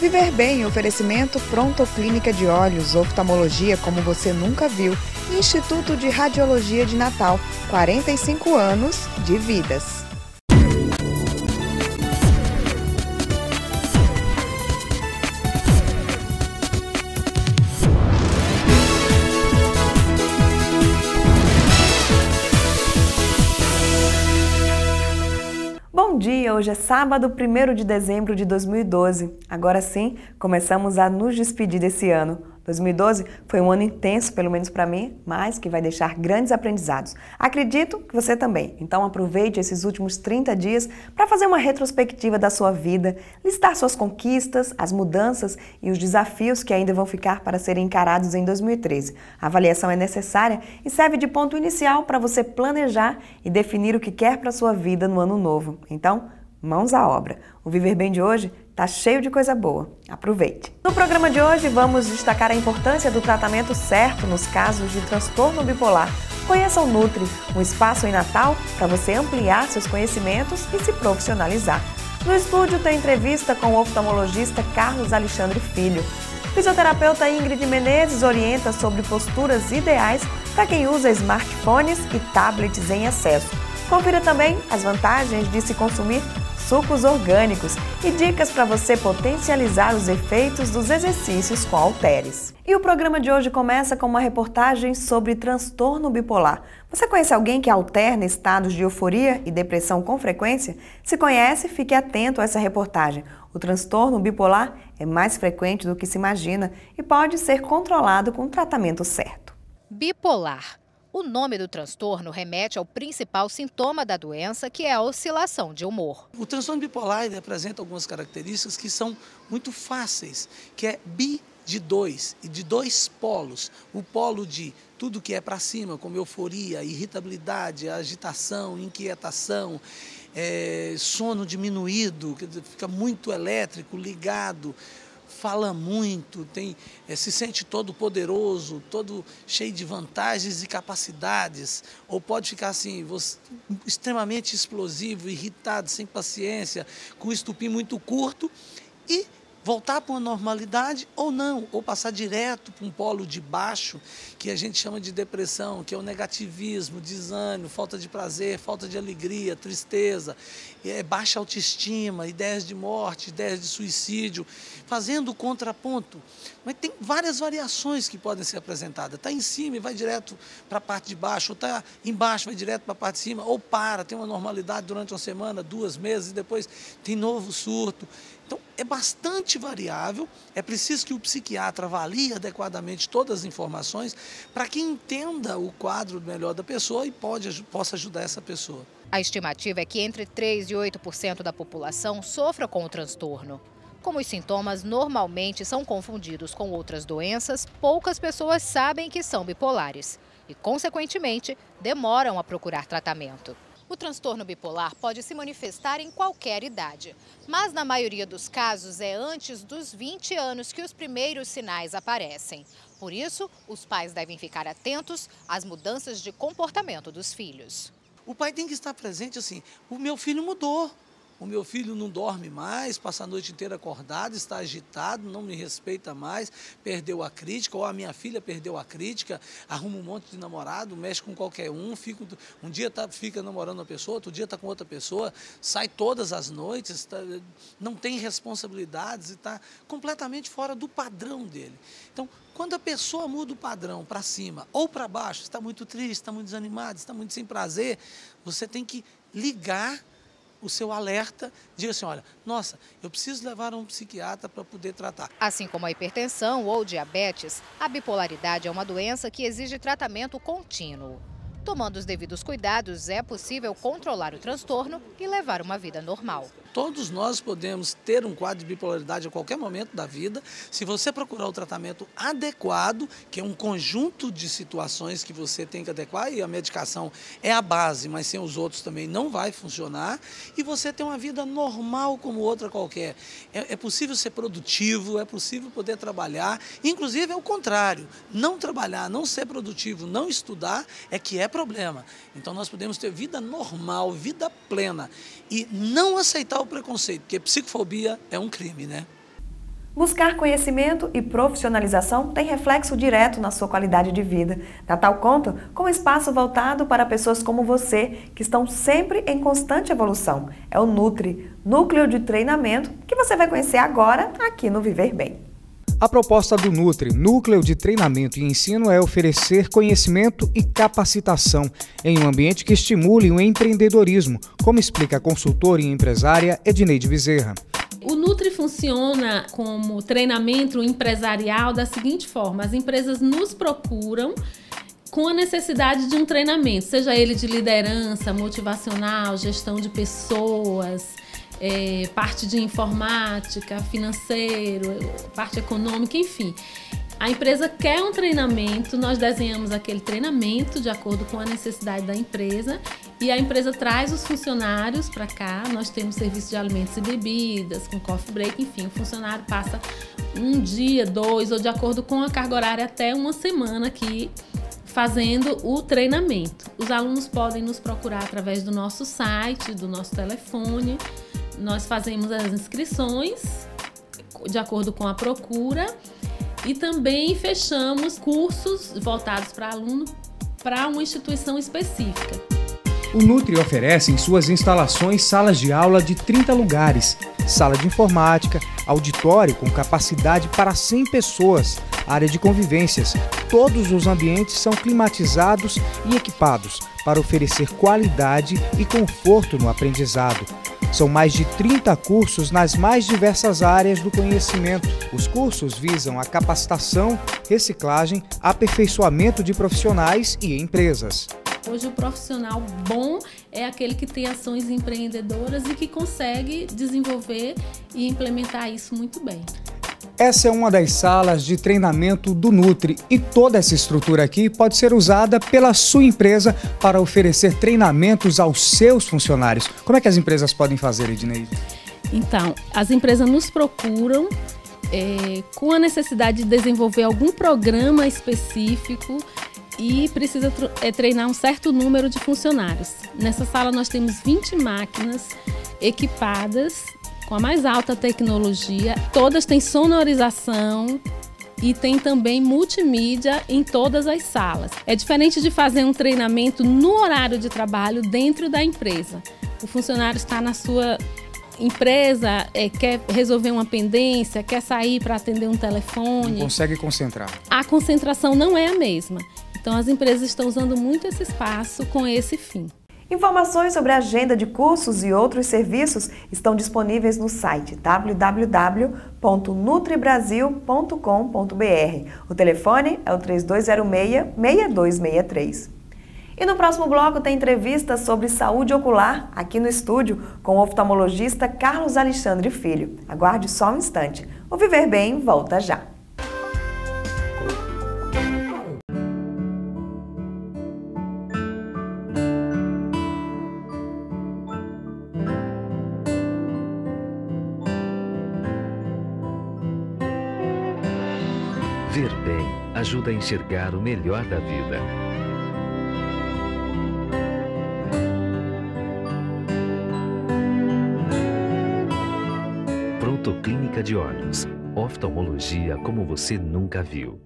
Viver Bem, oferecimento Pronto Clínica de Olhos, oftalmologia como você nunca viu. Instituto de Radiologia de Natal, 45 anos de vidas. Bom dia, hoje é sábado, 1º de dezembro de 2012. Agora sim, começamos a nos despedir desse ano. 2012 foi um ano intenso, pelo menos para mim, mas que vai deixar grandes aprendizados. Acredito que você também. Então aproveite esses últimos 30 dias para fazer uma retrospectiva da sua vida, listar suas conquistas, as mudanças e os desafios que ainda vão ficar para serem encarados em 2013. A avaliação é necessária e serve de ponto inicial para você planejar e definir o que quer para a sua vida no ano novo. Então, mãos à obra. O Viver Bem de hoje está cheio de coisa boa. Aproveite! No programa de hoje vamos destacar a importância do tratamento certo nos casos de transtorno bipolar. Conheça o Nutri, um espaço em Natal para você ampliar seus conhecimentos e se profissionalizar. No estúdio tem entrevista com o oftalmologista Carlos Alexandre Filho. Fisioterapeuta Ingrid Menezes orienta sobre posturas ideais para quem usa smartphones e tablets em excesso. Confira também as vantagens de se consumir sucos orgânicos e dicas para você potencializar os efeitos dos exercícios com halteres. E o programa de hoje começa com uma reportagem sobre transtorno bipolar. Você conhece alguém que alterna estados de euforia e depressão com frequência? Se conhece, fique atento a essa reportagem. O transtorno bipolar é mais frequente do que se imagina e pode ser controlado com o tratamento certo. Bipolar. O nome do transtorno remete ao principal sintoma da doença, que é a oscilação de humor. O transtorno bipolar ele apresenta algumas características que são muito fáceis, que é de dois e de dois polos. O polo de tudo que é para cima, como euforia, irritabilidade, agitação, inquietação, sono diminuído, fica muito elétrico, ligado, fala muito, se sente todo poderoso, todo cheio de vantagens e capacidades, ou pode ficar assim, extremamente explosivo, irritado, sem paciência, com um estupim muito curto e voltar para uma normalidade ou não, ou passar direto para um polo de baixo, que a gente chama de depressão, que é o negativismo, desânimo, falta de prazer, falta de alegria, tristeza, baixa autoestima, ideias de morte, ideias de suicídio, fazendo o contraponto. Mas tem várias variações que podem ser apresentadas. Está em cima e vai direto para a parte de baixo, ou está embaixo e vai direto para a parte de cima, ou tem uma normalidade durante uma semana, 2 meses, e depois tem novo surto. Então, é bastante variável, é preciso que o psiquiatra avalie adequadamente todas as informações para que entenda o quadro melhor da pessoa e possa ajudar essa pessoa. A estimativa é que entre 3% e 8% da população sofra com o transtorno. Como os sintomas normalmente são confundidos com outras doenças, poucas pessoas sabem que são bipolares e, consequentemente, demoram a procurar tratamento. O transtorno bipolar pode se manifestar em qualquer idade, mas na maioria dos casos é antes dos 20 anos que os primeiros sinais aparecem. Por isso, os pais devem ficar atentos às mudanças de comportamento dos filhos. O pai tem que estar presente assim, o meu filho mudou. O meu filho não dorme mais, passa a noite inteira acordado, está agitado, não me respeita mais, perdeu a crítica, ou a minha filha perdeu a crítica, arruma um monte de namorado, mexe com qualquer um, um dia fica namorando uma pessoa, outro dia está com outra pessoa, sai todas as noites, não tem responsabilidades e está completamente fora do padrão dele. Então, quando a pessoa muda o padrão para cima ou para baixo, está muito triste, está muito desanimado, está muito sem prazer, você tem que ligar o seu alerta, diga assim, olha, nossa, eu preciso levar a um psiquiatra para poder tratar. Assim como a hipertensão ou diabetes, a bipolaridade é uma doença que exige tratamento contínuo. Tomando os devidos cuidados, é possível controlar o transtorno e levar uma vida normal. Todos nós podemos ter um quadro de bipolaridade a qualquer momento da vida, se você procurar o tratamento adequado, que é um conjunto de situações que você tem que adequar, e a medicação é a base, mas sem os outros também não vai funcionar, e você ter uma vida normal como outra qualquer. É possível ser produtivo, é possível poder trabalhar, inclusive é o contrário, não trabalhar, não ser produtivo, não estudar é que é problema. Então nós podemos ter vida normal, vida plena, e não aceitar o preconceito, porque psicofobia é um crime, né? Buscar conhecimento e profissionalização tem reflexo direto na sua qualidade de vida. Natal conta com um espaço voltado para pessoas como você, que estão sempre em constante evolução. É o Nutri, Núcleo de Treinamento, que você vai conhecer agora aqui no Viver Bem. A proposta do Nutri, Núcleo de Treinamento e Ensino, é oferecer conhecimento e capacitação em um ambiente que estimule o empreendedorismo, como explica a consultora e empresária Edneide Bezerra. O Nutri funciona como treinamento empresarial da seguinte forma: as empresas nos procuram com a necessidade de um treinamento, seja ele de liderança, motivacional, gestão de pessoas, parte de informática, financeiro, parte econômica, enfim. A empresa quer um treinamento, nós desenhamos aquele treinamento de acordo com a necessidade da empresa e a empresa traz os funcionários para cá. Nós temos serviço de alimentos e bebidas, com coffee break, enfim, o funcionário passa um dia, 2, ou de acordo com a carga horária, até uma semana aqui fazendo o treinamento. Os alunos podem nos procurar através do nosso site, do nosso telefone. Nós fazemos as inscrições de acordo com a procura e também fechamos cursos voltados para aluno para uma instituição específica. O Nutri oferece em suas instalações salas de aula de 30 lugares, sala de informática, auditório com capacidade para 100 pessoas, área de convivências. Todos os ambientes são climatizados e equipados para oferecer qualidade e conforto no aprendizado. São mais de 30 cursos nas mais diversas áreas do conhecimento. Os cursos visam a capacitação, reciclagem, aperfeiçoamento de profissionais e empresas. Hoje o profissional bom é aquele que tem ações empreendedoras e que consegue desenvolver e implementar isso muito bem. Essa é uma das salas de treinamento do Nutri e toda essa estrutura aqui pode ser usada pela sua empresa para oferecer treinamentos aos seus funcionários. Como é que as empresas podem fazer, Edneide? Então, as empresas nos procuram com a necessidade de desenvolver algum programa específico e precisa treinar um certo número de funcionários. Nessa sala nós temos 20 máquinas equipadas com a mais alta tecnologia, todas têm sonorização e tem também multimídia em todas as salas. É diferente de fazer um treinamento no horário de trabalho dentro da empresa. O funcionário está na sua empresa, quer resolver uma pendência, quer sair para atender um telefone. Não consegue concentrar. A concentração não é a mesma. Então as empresas estão usando muito esse espaço com esse fim. Informações sobre a agenda de cursos e outros serviços estão disponíveis no site www.nutribrasil.com.br. O telefone é o 3206-6263. E no próximo bloco tem entrevista sobre saúde ocular aqui no estúdio com o oftalmologista Carlos Alexandre Filho. Aguarde só um instante. O Viver Bem volta já. Ver bem ajuda a enxergar o melhor da vida. Pronto Clínica de Olhos. Oftalmologia como você nunca viu.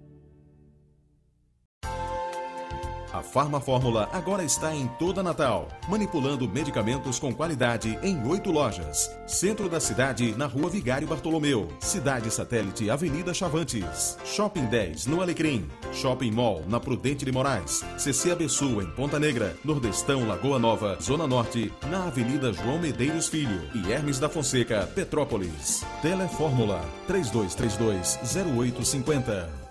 A Farmafórmula agora está em toda Natal, manipulando medicamentos com qualidade em 8 lojas. Centro da cidade, na Rua Vigário Bartolomeu. Cidade Satélite, Avenida Chavantes. Shopping 10, no Alecrim. Shopping Mall, na Prudente de Moraes. CC ABC em Ponta Negra. Nordestão, Lagoa Nova, Zona Norte, na Avenida João Medeiros Filho. E Hermes da Fonseca, Petrópolis. Telefórmula 3232-0850.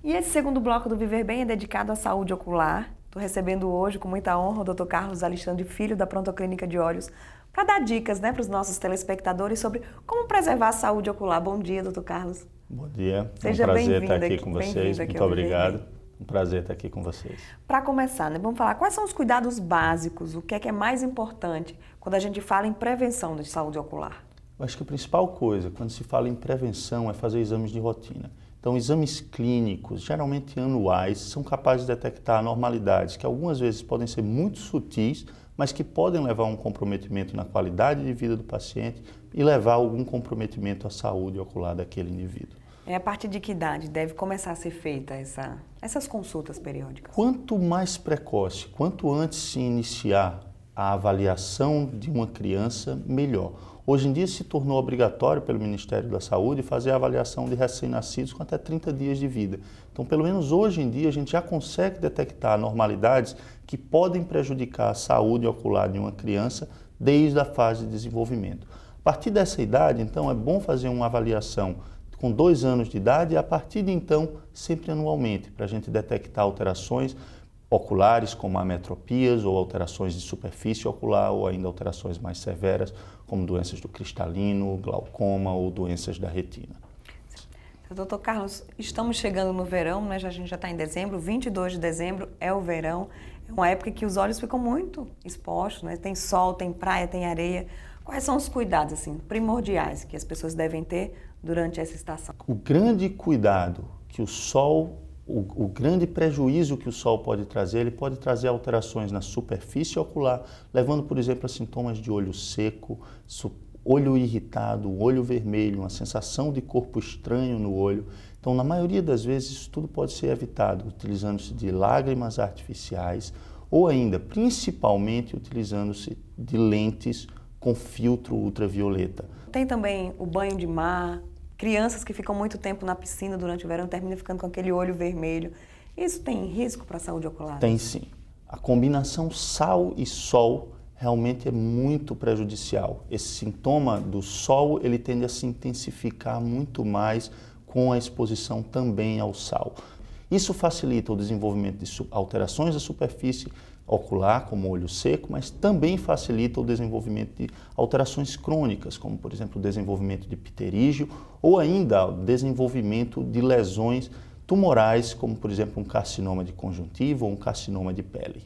E esse segundo bloco do Viver Bem é dedicado à saúde ocular. Estou recebendo hoje, com muita honra, o Dr. Carlos Alexandre Filho, da Pronto Clínica de Olhos, para dar dicas, para os nossos telespectadores sobre como preservar a saúde ocular. Bom dia, Dr. Carlos. Bom dia. Seja é um prazer bem-vindo estar aqui com vocês. Muito obrigado. Um prazer estar aqui com vocês. Para começar, vamos falar quais são os cuidados básicos, o que é mais importante quando a gente fala em prevenção de saúde ocular? Eu acho que a principal coisa, quando se fala em prevenção, é fazer exames de rotina. Então, exames clínicos, geralmente anuais, são capazes de detectar anormalidades que algumas vezes podem ser muito sutis, mas que podem levar a um comprometimento na qualidade de vida do paciente e levar a algum comprometimento à saúde ocular daquele indivíduo. A partir de que idade deve começar a ser feita essas consultas periódicas? Quanto mais precoce, quanto antes se iniciar a avaliação de uma criança, melhor. Hoje em dia se tornou obrigatório pelo Ministério da Saúde fazer a avaliação de recém-nascidos com até 30 dias de vida. Então, pelo menos hoje em dia, a gente já consegue detectar anormalidades que podem prejudicar a saúde ocular de uma criança desde a fase de desenvolvimento. A partir dessa idade, então, é bom fazer uma avaliação com 2 anos de idade e a partir de então, sempre anualmente, para a gente detectar alterações oculares, como ametropias ou alterações de superfície ocular ou ainda alterações mais severas, como doenças do cristalino, glaucoma ou doenças da retina. Doutor Carlos, estamos chegando no verão, né? A gente já está em dezembro, 22 de dezembro é o verão, é uma época que os olhos ficam muito expostos, né? Tem sol, tem praia, tem areia. Quais são os cuidados assim, primordiais que as pessoas devem ter durante essa estação? O grande cuidado que o sol, o grande prejuízo que o sol pode trazer, ele pode trazer alterações na superfície ocular, levando, por exemplo, a sintomas de olho seco, olho irritado, olho vermelho, uma sensação de corpo estranho no olho. Então, na maioria das vezes, isso tudo pode ser evitado utilizando-se de lágrimas artificiais ou ainda, principalmente, utilizando-se de lentes com filtro ultravioleta. Tem também o banho de mar, crianças que ficam muito tempo na piscina durante o verão e terminam ficando com aquele olho vermelho. Isso tem risco para a saúde ocular? Tem sim. A combinação sal e sol realmente é muito prejudicial. Esse sintoma do sol, ele tende a se intensificar muito mais com a exposição também ao sal. Isso facilita o desenvolvimento de alterações da superfície ocular, como olho seco, mas também facilita o desenvolvimento de alterações crônicas, como, por exemplo, o desenvolvimento de pterígio ou ainda o desenvolvimento de lesões tumorais, como, por exemplo, um carcinoma de conjuntiva ou um carcinoma de pele.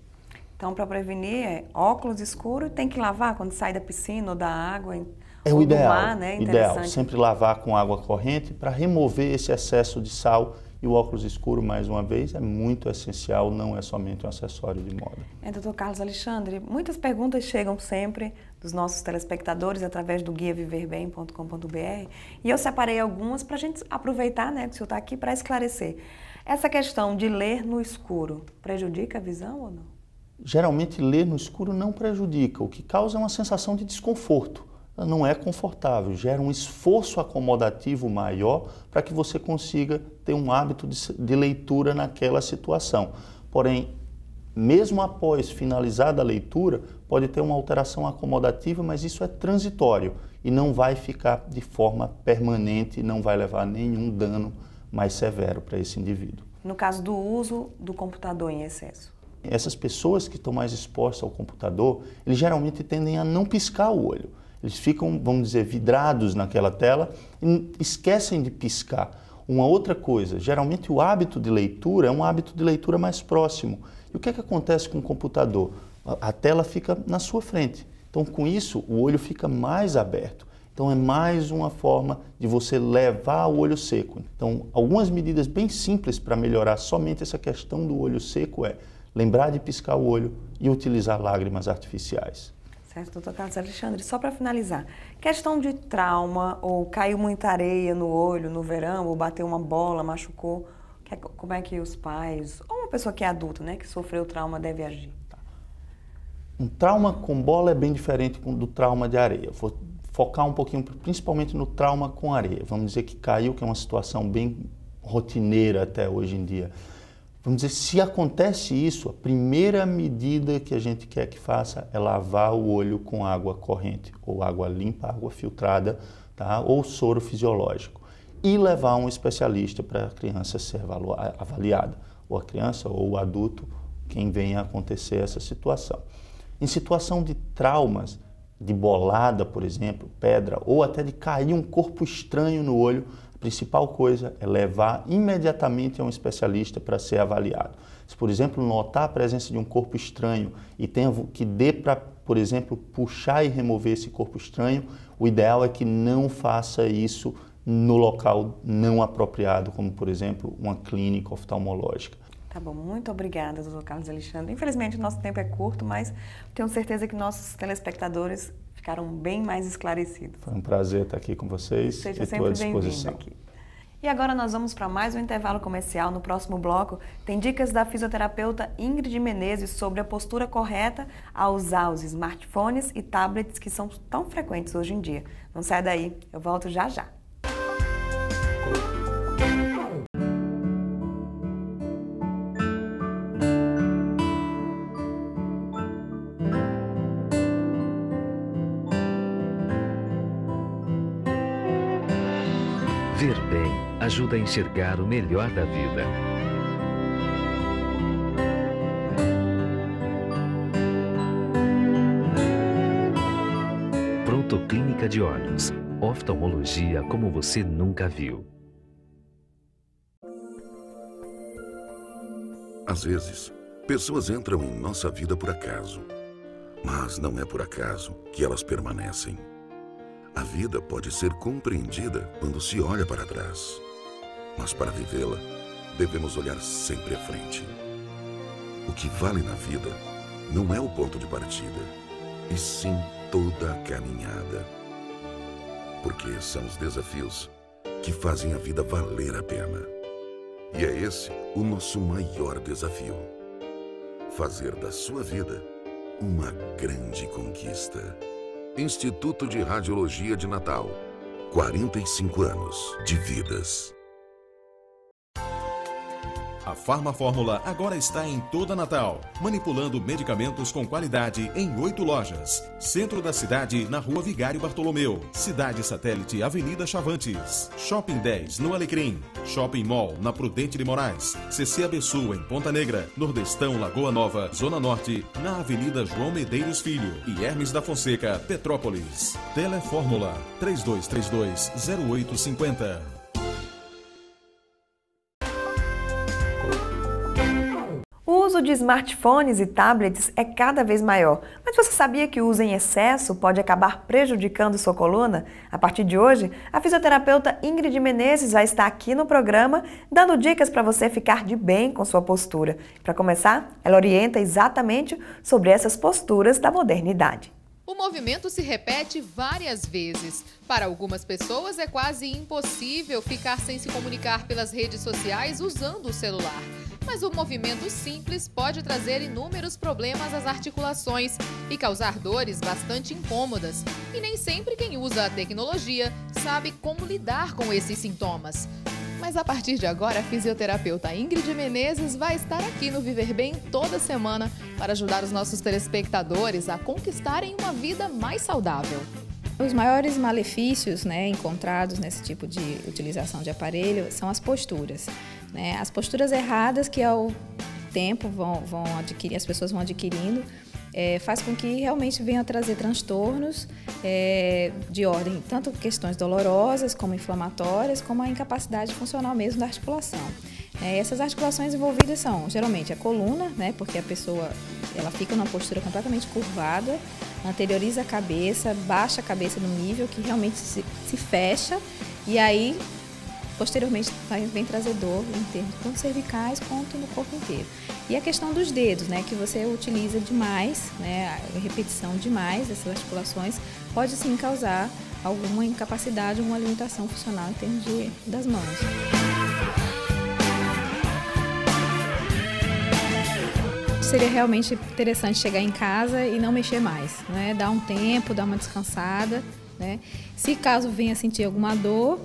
Então, para prevenir, óculos escuros, tem que lavar quando sai da piscina ou da água? É o ideal, do mar, né? ideal, sempre lavar com água corrente para remover esse excesso de sal. E o óculos escuro, mais uma vez, é muito essencial, não é somente um acessório de moda. Doutor Carlos Alexandre, muitas perguntas chegam sempre dos nossos telespectadores através do guiaviverbem.com.br e eu separei algumas para a gente aproveitar, né, que o senhor está aqui para esclarecer. Essa questão de ler no escuro prejudica a visão ou não? Geralmente, ler no escuro não prejudica, o que causa é uma sensação de desconforto. Não é confortável, gera um esforço acomodativo maior para que você consiga ter um hábito de leitura naquela situação. Porém, mesmo após finalizada a leitura, pode ter uma alteração acomodativa, mas isso é transitório e não vai ficar de forma permanente, não vai levar a nenhum dano mais severo para esse indivíduo. No caso do uso do computador em excesso? Essas pessoas que estão mais expostas ao computador, eles geralmente tendem a não piscar o olho. Eles ficam, vamos dizer, vidrados naquela tela e esquecem de piscar. Uma outra coisa, geralmente o hábito de leitura é um hábito de leitura mais próximo. E o que é que acontece com o computador? A tela fica na sua frente. Então, com isso, o olho fica mais aberto. Então, é mais uma forma de você levar o olho seco. Então, algumas medidas bem simples para melhorar somente essa questão do olho seco é lembrar de piscar o olho e utilizar lágrimas artificiais. Certo, doutor Carlos Alexandre, só para finalizar, questão de trauma, ou caiu muita areia no olho no verão, ou bateu uma bola, machucou, como é que os pais, ou uma pessoa que é adulta, né, que sofreu trauma, deve agir? Um trauma com bola é bem diferente do trauma de areia. Vou focar um pouquinho, principalmente no trauma com areia. Vamos dizer que caiu, que é uma situação bem rotineira até hoje em dia. Vamos dizer, se acontece isso, a primeira medida que a gente quer que faça é lavar o olho com água corrente, ou água limpa, água filtrada, tá? Ou soro fisiológico. E levar um especialista para a criança ser avaliada, ou a criança ou o adulto, quem venha a acontecer essa situação. Em situação de traumas, de bolada, por exemplo, pedra, ou até de cair um corpo estranho no olho, a principal coisa é levar imediatamente a um especialista para ser avaliado. Se, por exemplo, notar a presença de um corpo estranho e que dê para, por exemplo, puxar e remover esse corpo estranho, o ideal é que não faça isso no local não apropriado, como, por exemplo, uma clínica oftalmológica. Tá bom, muito obrigada, doutor Carlos Alexandre. Infelizmente, o nosso tempo é curto, mas tenho certeza que nossos telespectadores ficaram bem mais esclarecidos. Foi um prazer estar aqui com vocês. Seja sempre bem-vindo aqui. E agora nós vamos para mais um intervalo comercial. No próximo bloco, tem dicas da fisioterapeuta Ingrid Menezes sobre a postura correta ao usar os smartphones e tablets que são tão frequentes hoje em dia. Não sai daí, eu volto já já. Ver bem ajuda a enxergar o melhor da vida. Pronto Clínica de Olhos. Oftalmologia como você nunca viu. Às vezes, pessoas entram em nossa vida por acaso. Mas não é por acaso que elas permanecem. A vida pode ser compreendida quando se olha para trás. Mas para vivê-la, devemos olhar sempre à frente. O que vale na vida não é o ponto de partida, e sim toda a caminhada. Porque são os desafios que fazem a vida valer a pena. E é esse o nosso maior desafio. Fazer da sua vida uma grande conquista. Instituto de Radiologia de Natal. 45 anos de vidas. A Farmafórmula agora está em toda Natal, manipulando medicamentos com qualidade em 8 lojas. Centro da cidade, na Rua Vigário Bartolomeu. Cidade Satélite, Avenida Chavantes. Shopping 10, no Alecrim. Shopping Mall, na Prudente de Moraes. CCAB Sul, em Ponta Negra. Nordestão, Lagoa Nova, Zona Norte, na Avenida João Medeiros Filho. E Hermes da Fonseca, Petrópolis. Telefórmula 3232-0850. O uso de smartphones e tablets é cada vez maior, mas você sabia que o uso em excesso pode acabar prejudicando sua coluna? A partir de hoje, a fisioterapeuta Ingrid Menezes vai estar aqui no programa dando dicas para você ficar de bem com sua postura. Para começar, ela orienta exatamente sobre essas posturas da modernidade. O movimento se repete várias vezes. Para algumas pessoas é quase impossível ficar sem se comunicar pelas redes sociais usando o celular. Mas o movimento simples pode trazer inúmeros problemas às articulações e causar dores bastante incômodas. E nem sempre quem usa a tecnologia sabe como lidar com esses sintomas. Mas a partir de agora, a fisioterapeuta Ingrid Menezes vai estar aqui no Viver Bem toda semana para ajudar os nossos telespectadores a conquistarem uma vida mais saudável. Os maiores malefícios, encontrados nesse tipo de utilização de aparelho são as posturas. As posturas erradas que ao tempo as pessoas vão adquirindo, faz com que realmente venham a trazer transtornos de ordem, tanto questões dolorosas como inflamatórias, como a incapacidade funcional mesmo da articulação. Essas articulações envolvidas são geralmente a coluna, porque a pessoa ela fica numa postura completamente curvada, anterioriza a cabeça, baixa a cabeça no nível que realmente se fecha, e aí posteriormente vem trazer dor em termos tanto cervicais quanto no corpo inteiro. E a questão dos dedos, que você utiliza demais, a repetição demais dessas articulações, pode sim causar alguma incapacidade, alguma limitação funcional em termos das mãos. Seria realmente interessante chegar em casa e não mexer mais, dar um tempo, dar uma descansada, Se caso venha sentir alguma dor,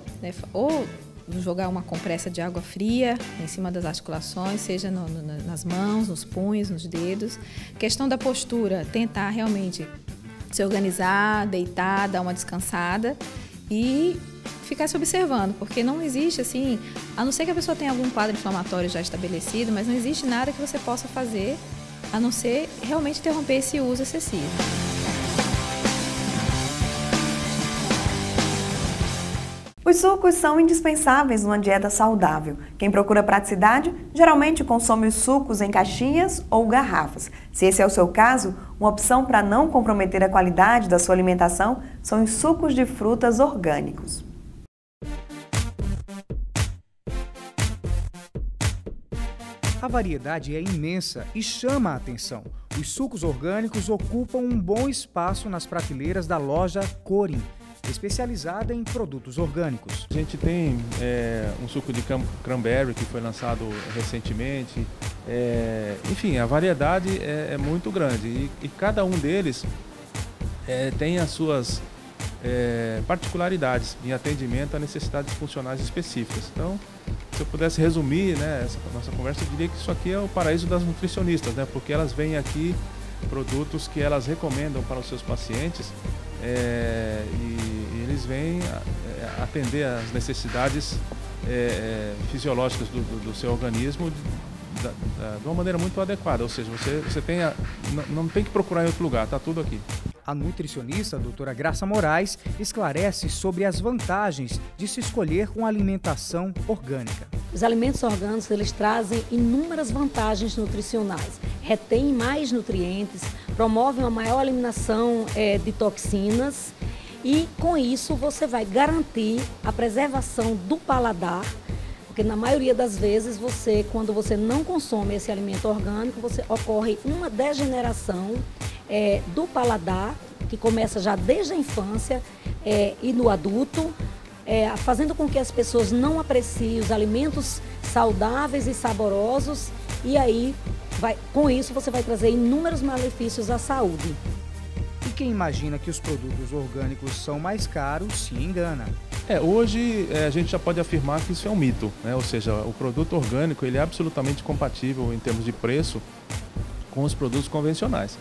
ou jogar uma compressa de água fria em cima das articulações, seja nas mãos, nos punhos, nos dedos. Questão da postura, tentar realmente se organizar, deitar, dar uma descansada e ficar se observando, porque não existe assim, a não ser que a pessoa tenha algum quadro inflamatório já estabelecido, mas não existe nada que você possa fazer a não ser realmente interromper esse uso excessivo. Os sucos são indispensáveis numa dieta saudável. Quem procura praticidade, geralmente consome os sucos em caixinhas ou garrafas. Se esse é o seu caso, uma opção para não comprometer a qualidade da sua alimentação são os sucos de frutas orgânicos. A variedade é imensa e chama a atenção. Os sucos orgânicos ocupam um bom espaço nas prateleiras da loja Corin, especializada em produtos orgânicos. A gente tem um suco de cranberry que foi lançado recentemente. Enfim, a variedade é muito grande e cada um deles tem as suas particularidades em atendimento a necessidades funcionais específicas. Então, se eu pudesse resumir, né, essa nossa conversa, eu diria que isso aqui é o paraíso das nutricionistas, né, porque elas vêm aqui produtos que elas recomendam para os seus pacientes e eles vêm atender às necessidades fisiológicas do seu organismo de uma maneira muito adequada, ou seja, você não tem que procurar em outro lugar, está tudo aqui. A nutricionista, a doutora Graça Moraes, esclarece sobre as vantagens de se escolher uma alimentação orgânica. Os alimentos orgânicos, eles trazem inúmeras vantagens nutricionais. Retêm mais nutrientes, promovem uma maior eliminação de toxinas e, com isso, você vai garantir a preservação do paladar, porque na maioria das vezes, quando você não consome esse alimento orgânico, ocorre uma degeneração do paladar, que começa já desde a infância e no adulto, fazendo com que as pessoas não apreciem os alimentos saudáveis e saborosos, e aí, com isso, você vai trazer inúmeros malefícios à saúde. E quem imagina que os produtos orgânicos são mais caros se engana. Hoje a gente já pode afirmar que isso é um mito, né? Ou seja, o produto orgânico ele é absolutamente compatível em termos de preço com os produtos convencionais.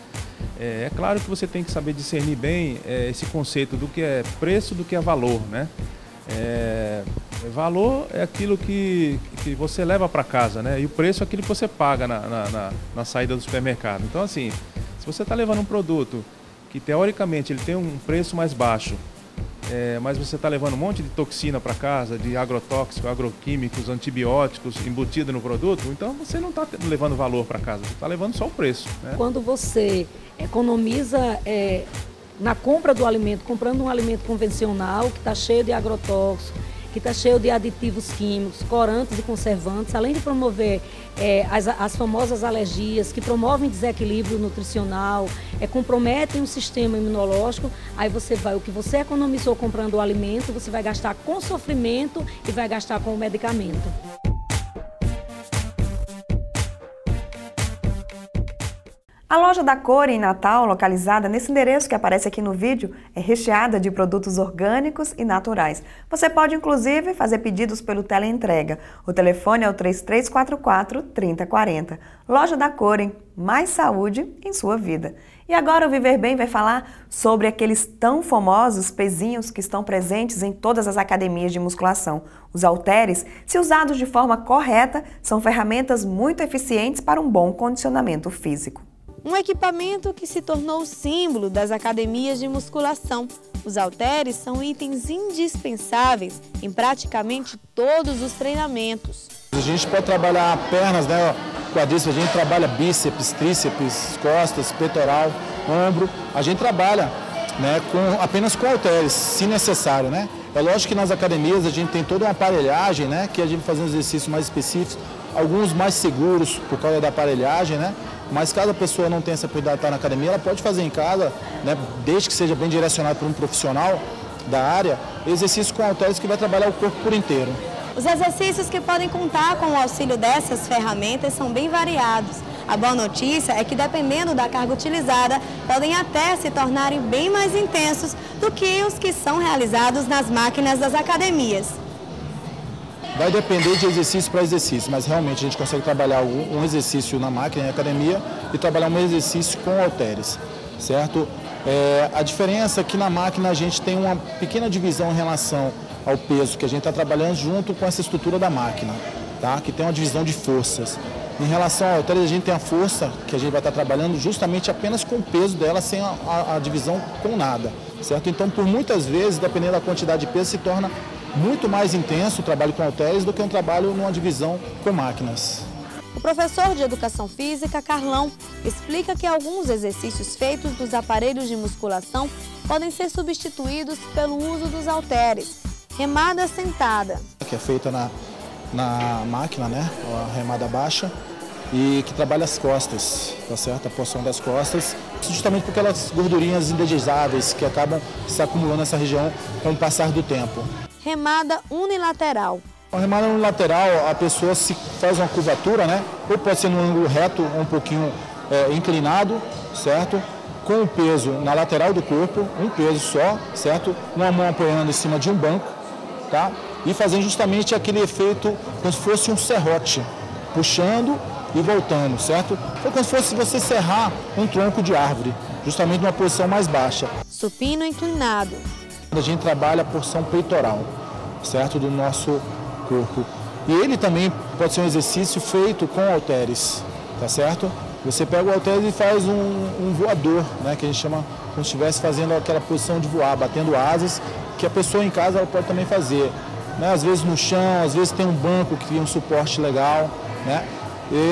É claro que você tem que saber discernir bem esse conceito do que é preço do que é valor, né? Valor é aquilo que você leva para casa, né? E o preço é aquilo que você paga na saída do supermercado. Então, assim, se você está levando um produto que teoricamente ele tem um preço mais baixo, mas você está levando um monte de toxina para casa, de agrotóxicos, agroquímicos, antibióticos embutido no produto, então você não está levando valor para casa, você está levando só o preço, né? Quando você economiza na compra do alimento, comprando um alimento convencional que está cheio de agrotóxicos, que está cheio de aditivos químicos, corantes e conservantes, além de promover as famosas alergias, que promovem desequilíbrio nutricional, comprometem o sistema imunológico, aí o que você economizou comprando o alimento, você vai gastar com sofrimento e vai gastar com o medicamento. A loja da Corin em Natal, localizada nesse endereço que aparece aqui no vídeo, é recheada de produtos orgânicos e naturais. Você pode, inclusive, fazer pedidos pelo teleentrega. O telefone é o 3344-3040. Loja da Corin, mais saúde em sua vida. E agora o Viver Bem vai falar sobre aqueles tão famosos pezinhos que estão presentes em todas as academias de musculação. Os halteres, se usados de forma correta, são ferramentas muito eficientes para um bom condicionamento físico. Um equipamento que se tornou símbolo das academias de musculação. Os halteres são itens indispensáveis em praticamente todos os treinamentos. A gente pode trabalhar pernas, né, quadríceps, a gente trabalha bíceps, tríceps, costas, peitoral, ombro. A gente trabalha, né, apenas com halteres, se necessário, né? É lógico que nas academias a gente tem toda uma aparelhagem, né, que a gente faz um exercício mais específicos, alguns mais seguros por causa da aparelhagem, né? Mas caso a pessoa não tenha essa possibilidade de estar na academia, ela pode fazer em casa, né, desde que seja bem direcionado por um profissional da área, exercício com halteres que vai trabalhar o corpo por inteiro. Os exercícios que podem contar com o auxílio dessas ferramentas são bem variados. A boa notícia é que, dependendo da carga utilizada, podem até se tornarem bem mais intensos do que os que são realizados nas máquinas das academias. Vai depender de exercício para exercício, mas realmente a gente consegue trabalhar um exercício na máquina, na academia, e trabalhar um exercício com halteres, certo? A diferença é que na máquina a gente tem uma pequena divisão em relação ao peso que a gente está trabalhando junto com essa estrutura da máquina, tá? Que tem uma divisão de forças. Em relação ao halteres, a gente tem a força que a gente vai estar trabalhando justamente apenas com o peso dela, sem a divisão com nada, certo? Então, por muitas vezes, dependendo da quantidade de peso, se torna muito mais intenso o trabalho com halteres do que um trabalho numa divisão com máquinas. O professor de Educação Física, Carlão, explica que alguns exercícios feitos dos aparelhos de musculação podem ser substituídos pelo uso dos halteres. Remada sentada. Que é feita na máquina, né? A remada baixa. e que trabalha as costas, tá certo? A porção das costas, justamente por aquelas gordurinhas indesejáveis que acabam se acumulando nessa região com o passar do tempo. Remada unilateral. A remada unilateral, a pessoa se faz uma curvatura, né? Ou pode ser num ângulo reto ou um pouquinho inclinado, certo? Com o peso na lateral do corpo, um peso só, certo? Uma mão apoiando em cima de um banco, tá? E fazendo justamente aquele efeito como se fosse um serrote, puxando e voltando, certo? É como se fosse você serrar um tronco de árvore, justamente numa posição mais baixa. Supino inclinado. A gente trabalha a porção peitoral, certo? Do nosso corpo. E ele também pode ser um exercício feito com halteres, tá certo? Você pega o halter e faz um voador, né? Que a gente chama como se estivesse fazendo aquela posição de voar, batendo asas, que a pessoa em casa ela pode também fazer. Né? Às vezes no chão, às vezes tem um banco que tem um suporte legal, né?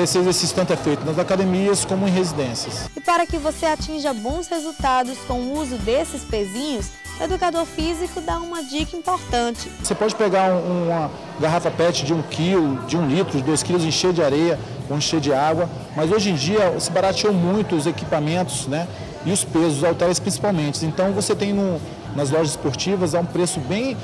Esse exercício tanto é feito nas academias como em residências. E para que você atinja bons resultados com o uso desses pezinhos, o educador físico dá uma dica importante. Você pode pegar uma garrafa PET de 1 kg, de 1 litro, de 2 kg, encher de areia ou encher de água, mas hoje em dia se barateou muito os equipamentos, né? E os pesos, os halteres principalmente. Então você tem nas lojas esportivas a um preço bem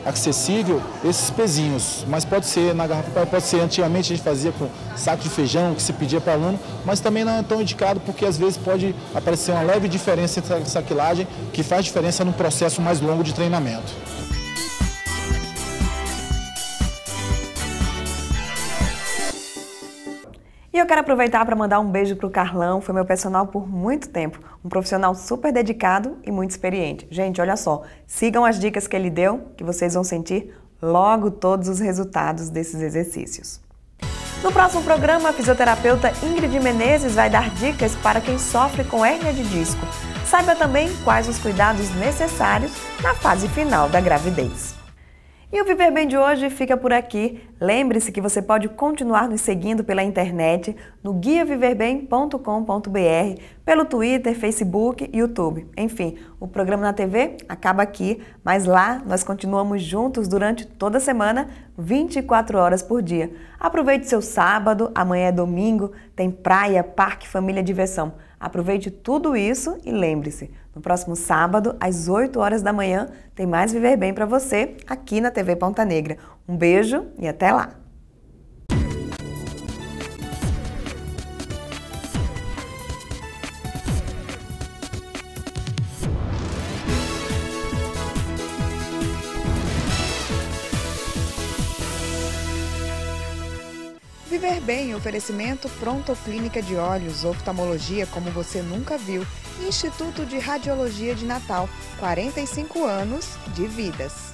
acessível esses pezinhos, mas pode ser na garrafa, pode ser antigamente a gente fazia com saco de feijão que se pedia para aluno, mas também não é tão indicado porque às vezes pode aparecer uma leve diferença entre a saquilagem que faz diferença num processo mais longo de treinamento. E eu quero aproveitar para mandar um beijo para o Carlão, foi meu personal por muito tempo, um profissional super dedicado e muito experiente. Gente, olha só, sigam as dicas que ele deu, que vocês vão sentir logo todos os resultados desses exercícios. No próximo programa, a fisioterapeuta Ingrid Menezes vai dar dicas para quem sofre com hérnia de disco. Saiba também quais os cuidados necessários na fase final da gravidez. E o Viver Bem de hoje fica por aqui. Lembre-se que você pode continuar nos seguindo pela internet, no guiaviverbem.com.br, pelo Twitter, Facebook e YouTube. Enfim, o programa na TV acaba aqui, mas lá nós continuamos juntos durante toda a semana, 24 horas por dia. Aproveite seu sábado, amanhã é domingo, tem praia, parque, família, diversão. Aproveite tudo isso e lembre-se, no próximo sábado, às 8 horas da manhã, tem mais Viver Bem para você aqui na TV Ponta Negra. Um beijo e até lá! Viver Bem, oferecimento Pronto Clínica de Olhos, oftalmologia como você nunca viu, Instituto de Radiologia de Natal, 45 anos de vidas.